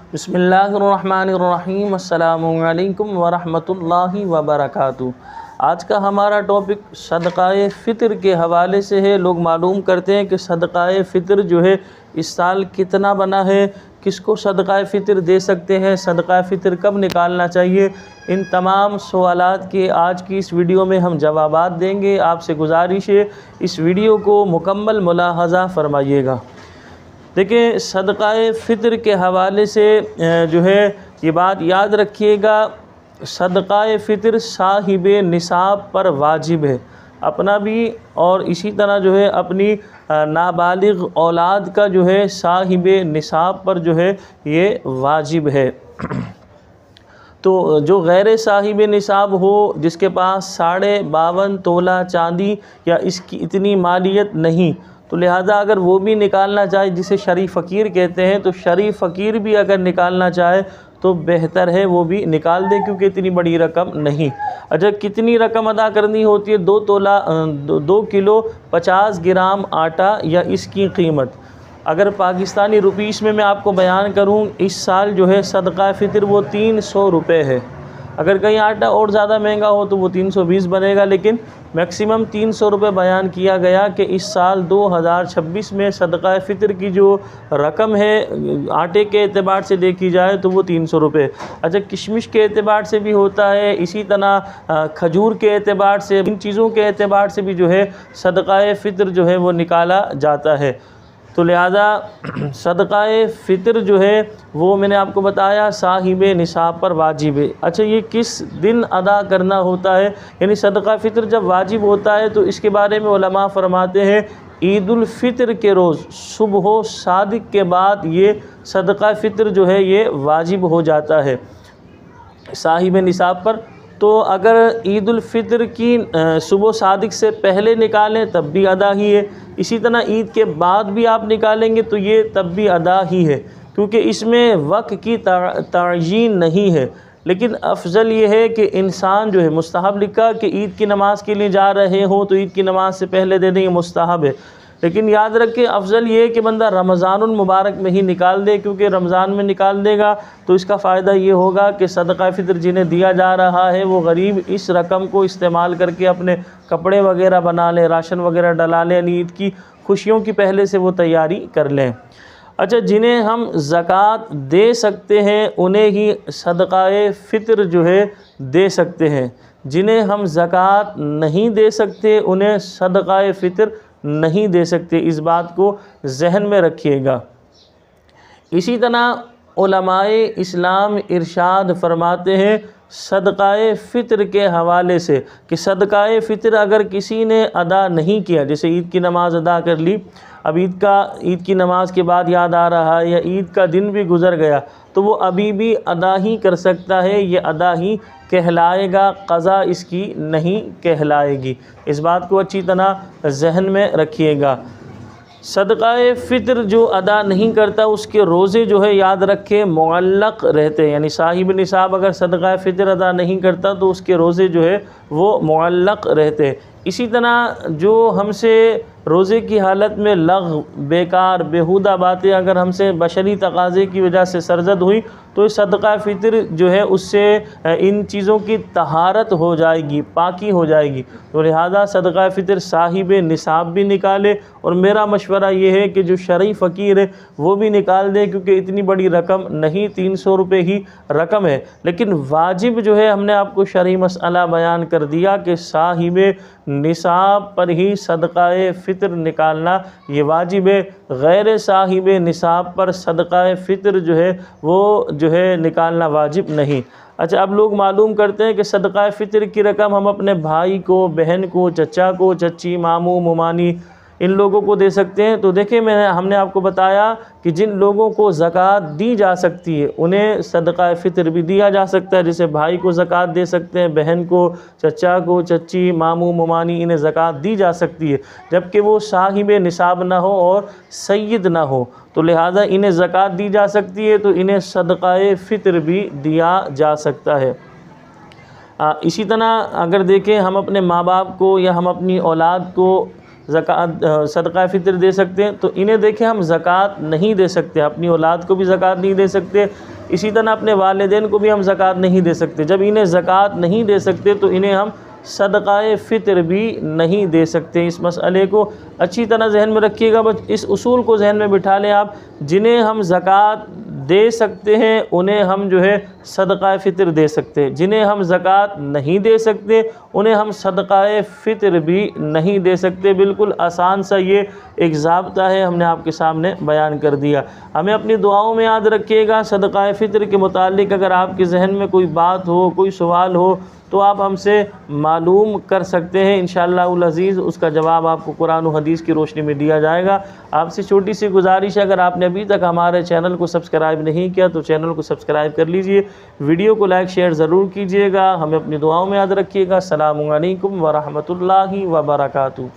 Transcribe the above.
बिस्मिल्लाहिर्रहमानिर्रहीम अस्सलामुअलैकुम वरहमतुल्लाहि वबरकातुहू। आज का हमारा टॉपिक सदक़ाए फ़ितर के हवाले से है। लोग मालूम करते हैं कि सदक़ाए फ़ितर जो है इस साल कितना बना है, किसको सदक़ाए फ़ितर दे सकते हैं, सदक़ाए फ़ितर कब निकालना चाहिए। इन तमाम सवालात के आज की इस वीडियो में हम जवाबात देंगे। आपसे गुजारिश है इस वीडियो को मुकम्मल मुलाहज़ा फरमाइएगा। देखिए, सदक़ाए फ़ितर के हवाले से जो है ये बात याद रखिएगा, सदक़ाए फ़ितर साहिब निसाब पर वाजिब है, अपना भी और इसी तरह जो है अपनी नाबालिग औलाद का जो है साहिब निसाब पर जो है ये वाजिब है। तो जो गैर साहिब निसाब हो, जिसके पास 52.5 तोला चांदी या इसकी इतनी मालियत नहीं, तो लिहाजा अगर वो भी निकालना चाहे, जिसे शरीफ फ़कीर कहते हैं, तो शरीफ फ़कीर भी अगर निकालना चाहे तो बेहतर है वो भी निकाल दे, क्योंकि इतनी बड़ी रकम नहीं। अच्छा, कितनी रकम अदा करनी होती है? 2 किलो 50 ग्राम आटा या इसकी कीमत। अगर पाकिस्तानी रुपीस में मैं आपको बयान करूं, इस साल जो है सदक़ा फ़ितर वो 300 रुपये है। अगर कहीं आटा और ज़्यादा महंगा हो तो वो 320 बनेगा, लेकिन मैक्सिमम 300 रुपये बयान किया गया कि इस साल 2026 में सदक़ा फ़ितर की जो रकम है आटे के एतबार से देखी जाए तो वो 300 रुपये। अच्छा, किशमिश के एतबार से भी होता है, इसी तरह खजूर के एतबार से, इन चीज़ों के एतबार से भी जो है सदक़ा फ़ितर जो है वो निकाला जाता है। तो लिहाजा सदक़ाए फ़ितर जो है वो मैंने आपको बताया साहिब निसाब पर वाजिब है। अच्छा, ये किस दिन अदा करना होता है? यानी सदक़ा फ़ितर जब वाजिब होता है तो इसके बारे में उलमा फरमाते हैं ईद उल फ़ितर के रोज़ सुबह सादिक के बाद ये सदक़ा फ़ितर जो है ये वाजिब हो जाता है साहिब निसाब पर। तो अगर ईद उल फ़ितर की सुबह सादिक से पहले निकालें तब भी अदा ही है, इसी तरह ईद के बाद भी आप निकालेंगे तो ये तब भी अदा ही है, क्योंकि इसमें वक्त की तयीन नहीं है। लेकिन अफजल ये है कि इंसान जो है, मुस्तहब लिखा कि ईद की नमाज़ के लिए जा रहे हो तो ईद की नमाज़ से पहले दे दें, ये मुस्तहब है। लेकिन याद रखें अफजल ये है कि बंदा रमज़ानुल मुबारक में ही निकाल दे, क्योंकि रमज़ान में निकाल देगा तो इसका फ़ायदा ये होगा कि सदक़ा फ़ितर जिन्हें दिया जा रहा है वो गरीब इस रकम को इस्तेमाल करके अपने कपड़े वगैरह बना लें, राशन वगैरह डला लें, यानी ईद की खुशियों की पहले से वो तैयारी कर लें। अच्छा, जिन्हें हम ज़कात दे सकते हैं उन्हें ही सदक़ाए फ़ितर जो है दे सकते हैं, जिन्हें हम ज़कात नहीं दे सकते उन्हें सदक़ाए फ़ितर नहीं दे सकते। इस बात को जहन में रखिएगा। इसी तरह उलमाए इस्लाम इरशाद फरमाते हैं सदक़ाए फ़ितर के हवाले से कि सदक़ाए फ़ितर अगर किसी ने अदा नहीं किया, जैसे ईद की नमाज़ अदा कर ली, अब ईद की नमाज़ के बाद याद आ रहा है या ईद का दिन भी गुज़र गया, तो वो अभी भी अदा ही कर सकता है, ये अदा ही कहलाएगा, क़ज़ा इसकी नहीं कहलाएगी। इस बात को अच्छी तरह जहन में रखिएगा। सदक़ाए फ़ितर जो अदा नहीं करता उसके रोज़े जो है याद रखें मुअल्लक़ रहते हैं, यानी साहिब निसाब अगर सदक़ाए फ़ितर अदा नहीं करता तो उसके रोज़े जो है वो मुअल्लक़ रहते हैं। इसी तरह जो हमसे रोज़े की हालत में लग़्व, बेकार, बेहुदा बातें अगर हमसे बशरी तकाज़े की वजह से सरज़द हुई तो सदक़ा फ़ितर जो है उससे इन चीज़ों की तहारत हो जाएगी, पाकी हो जाएगी। तो लिहाजा सदक़ा फ़ितर साहिब निसाब भी निकाले, और मेरा मशवरा ये है कि जो शरई फ़कीर है वो भी निकाल दे, क्योंकि इतनी बड़ी रकम नहीं, 300 रुपये ही रकम है। लेकिन वाजिब जो है हमने आपको शरई मसला बयान कर दिया कि साहिब निसाब पर ही सदक़ाए फ़ितर निकालना ये वाजिब है, गैर साहिब निसाब पर सदक़ाए फ़ितर जो है वो जो है निकालना वाजिब नहीं। अच्छा, अब लोग मालूम करते हैं कि सदक़ाए फ़ितर की रकम हम अपने भाई को, बहन को, चचा को, चची, मामू, मुमानी, इन लोगों को दे सकते हैं। तो देखिए, हमने आपको बताया कि जिन लोगों को ज़कात दी जा सकती है उन्हें सदक़ाए फ़ितर भी दिया जा सकता है, जैसे भाई को ज़कात दे सकते हैं, बहन को, चचा को, चची, मामू, मुमानी, इन्हें ज़कात दी जा सकती है, जबकि वो साहिब निसाब ना हो और सय्यद ना हो, तो लिहाजा इन्हें ज़कात दी जा सकती है, तो इन्हें सदक़ाए फ़ितर भी दिया जा सकता है। इसी तरह अगर देखें हम अपने माँ बाप को या हम अपनी औलाद को ज़कात सदका फ़ितर दे सकते हैं, तो इन्हें देखें हम ज़कात नहीं दे सकते, अपनी औलाद को भी ज़कात नहीं दे सकते, इसी तरह अपने वालिदैन को भी हम ज़कात नहीं दे सकते। जब इन्हें ज़कात नहीं दे सकते तो इन्हें हम सदक़ाए फ़ितर भी नहीं दे सकते। इस मसले को अच्छी तरह जहन में रखिएगा, बस इस उसूल को जहन में बिठा लें आप। जिन्हें हम ज़कात दे सकते हैं उन्हें हम जो है सदक़ाए फ़ितर दे सकते हैं, जिन्हें हम ज़कात नहीं दे सकते उन्हें हम सदक़ाए फ़ितर भी नहीं दे सकते। बिल्कुल आसान सा ये एक ज़ाब्ता है, हमने आपके सामने बयान कर दिया। हमें अपनी दुआओं में याद रखिएगा। सदक़ाए फ़ितर के मुतालिक अगर आपके जहन में कोई बात हो, कोई सवाल हो, तो आप हमसे मालूम कर सकते हैं। इंशाअल्लाहुल अज़ीज़ उसका जवाब आपको कुरान और हदीस की रोशनी में दिया जाएगा। आपसे छोटी सी गुजारिश है, अगर आपने अभी तक हमारे चैनल को सब्सक्राइब नहीं किया तो चैनल को सब्सक्राइब कर लीजिए, वीडियो को लाइक शेयर ज़रूर कीजिएगा। हमें अपनी दुआओं में याद रखिएगा। अस्सलामु अलैकुम व रहमतुल्लाहि व बरकातुहू।